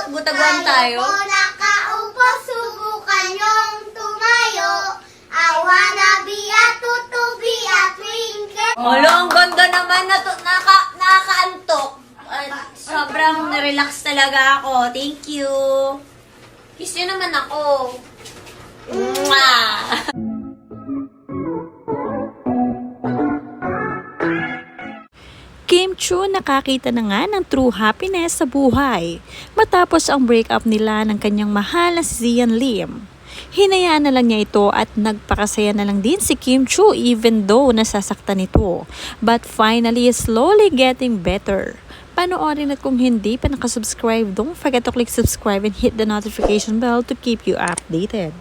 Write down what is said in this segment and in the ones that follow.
Magtagwan tayo. Nakaupo, subukan yung tumayo. I wanna be a tutubi, a twinkle. Olo, ang ganda naman na nakakaantok. Sobrang relax talaga ako. Thank you. Kiss nyo naman ako. Mwah! Kim Chu nakakita na nga ng true happiness sa buhay matapos ang breakup nila ng kanyang mahal na si Zian Lim. Hinayaan na lang niya ito at nagpakasaya na lang din si Kim Chu even though nasasaktan ito. But finally, slowly getting better. Panoorin at kung hindi pa nakasubscribe, don't forget to click subscribe and hit the notification bell to keep you updated.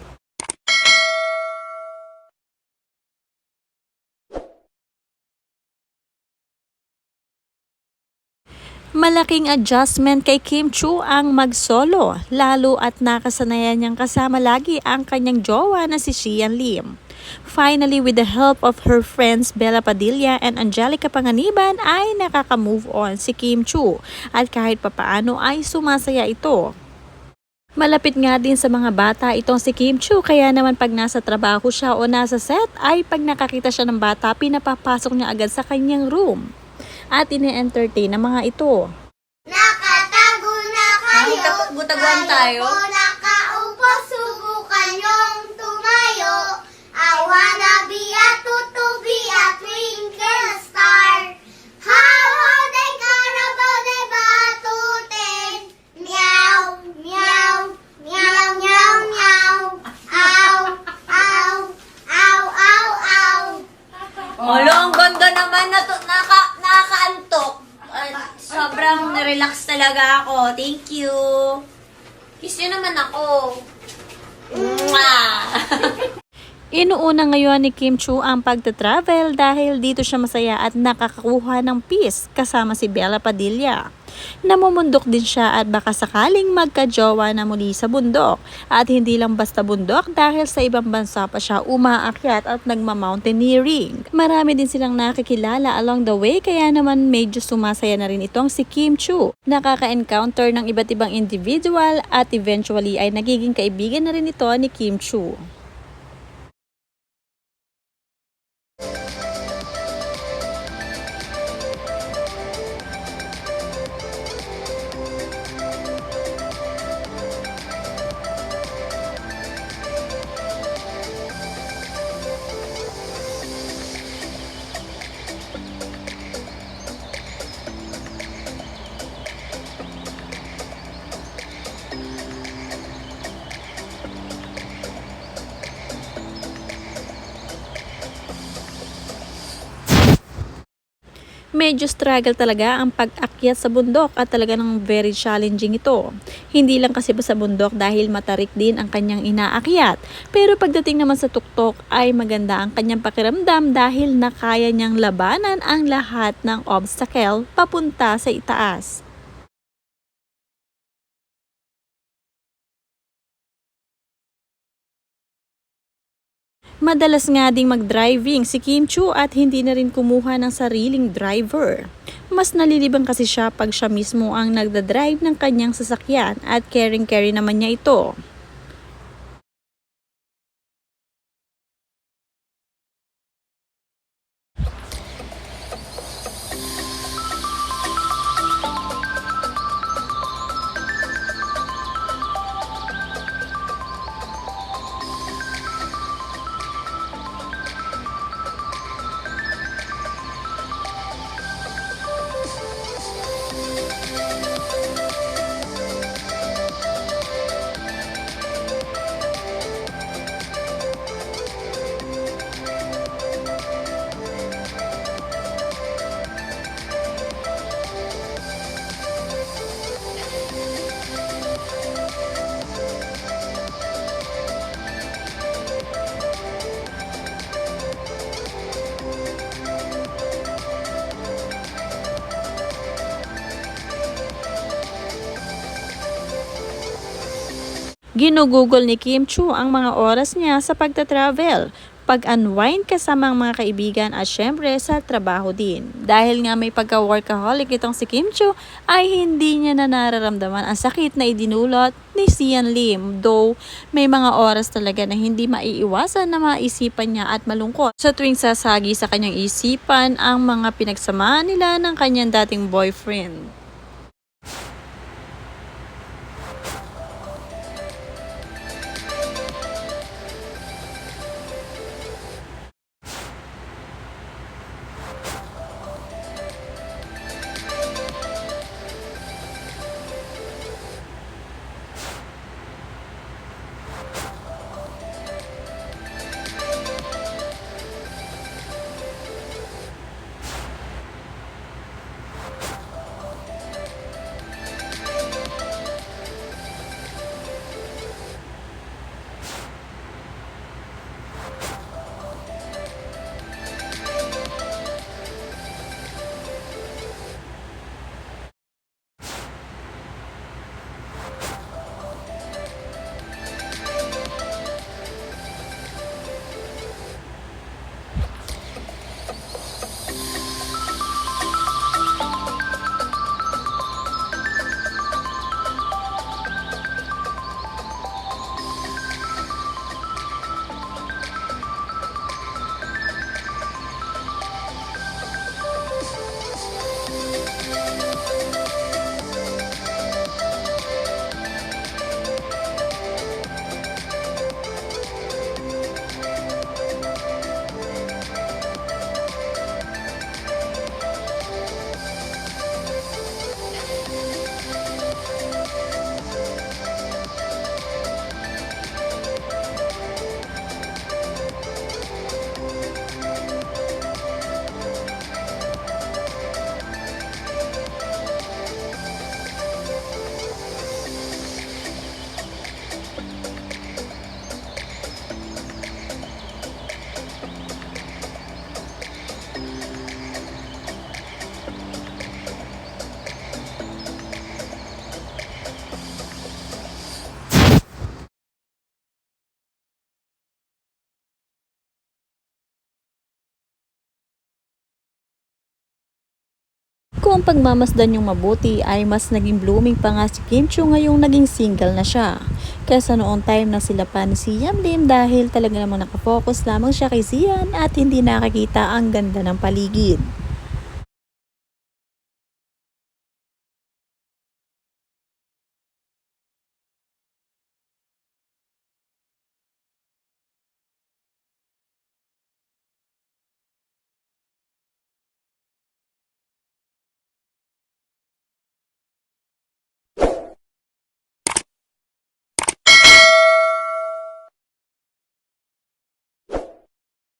Malaking adjustment kay Kim Chu ang mag-solo, lalo at nakasanayan niyang kasama lagi ang kanyang jowa na si Zian Lim. Finally, with the help of her friends Bella Padilla and Angelica Panganiban ay nakaka-move on si Kim Chu at kahit papaano ay sumasaya ito. Malapit nga din sa mga bata itong si Kim Chu kaya naman pag nasa trabaho siya o nasa set ay pag nakakita siya ng bata pinapapasok niya agad sa kanyang room. At ine-entertain ang mga ito. Nakatago na kayo. Magtagwan tayo. Nakaupo, subukan yung tumayo. I wanna be a tutubi, a twinkle star. How they carabao de batuten. Meow, meow, meow, meow, meow. Ow, ow, ow, ow, ow. Olo, ang ganda naman na nakakaantok. Sobrang relax talaga ako. Thank you. Kiss nyo naman ako. Mwah! Inuuna ngayon ni Kim Chu ang pagta-travel dahil dito siya masaya at nakakakuha ng peace kasama si Bella Padilla. Namumundok din siya at baka sakaling magka-jowa na muli sa bundok. At hindi lang basta bundok dahil sa ibang bansa pa siya umaakyat at nagma-mountaineering. Marami din silang nakikilala along the way kaya naman medyo sumasaya na rin itong si Kim Chu. Nakaka-encounter ng iba't ibang individual at eventually ay nagiging kaibigan na rin ito ni Kim Chu. Medyo struggle talaga ang pag-akyat sa bundok at talaga ng very challenging ito. Hindi lang kasi ba sa bundok dahil matarik din ang kanyang inaakyat. Pero pagdating naman sa tuktok ay maganda ang kanyang pakiramdam dahil nakaya niyang labanan ang lahat ng obstacle papunta sa itaas. Madalas nga ding mag-driving si Kim Chu at hindi na rin kumuha ng sariling driver. Mas nalilibang kasi siya pag siya mismo ang nagdadrive ng kanyang sasakyan at caring-carry naman niya ito. Ginugugol ni Kim Chu ang mga oras niya sa pagta-travel. pag-unwind kasama ang mga kaibigan at syempre sa trabaho din. Dahil nga may pagka-workaholic itong si Kim Chiu ay hindi niya na nararamdaman ang sakit na idinulot ni Sian Lim. Though may mga oras talaga na hindi maiiwasan na maisipan niya at malungkot sa tuwing sasagi sa kanyang isipan ang mga pinagsamaan nila ng kanyang dating boyfriend. Kung ang pagmamasdan yung mabuti ay mas naging blooming pa nga si Kim Chiu ngayong naging single na siya. Kaysa noong time na sila pa ni Sian Lim dahil talaga namang nakafocus lamang siya kay Sian at hindi nakakita ang ganda ng paligid.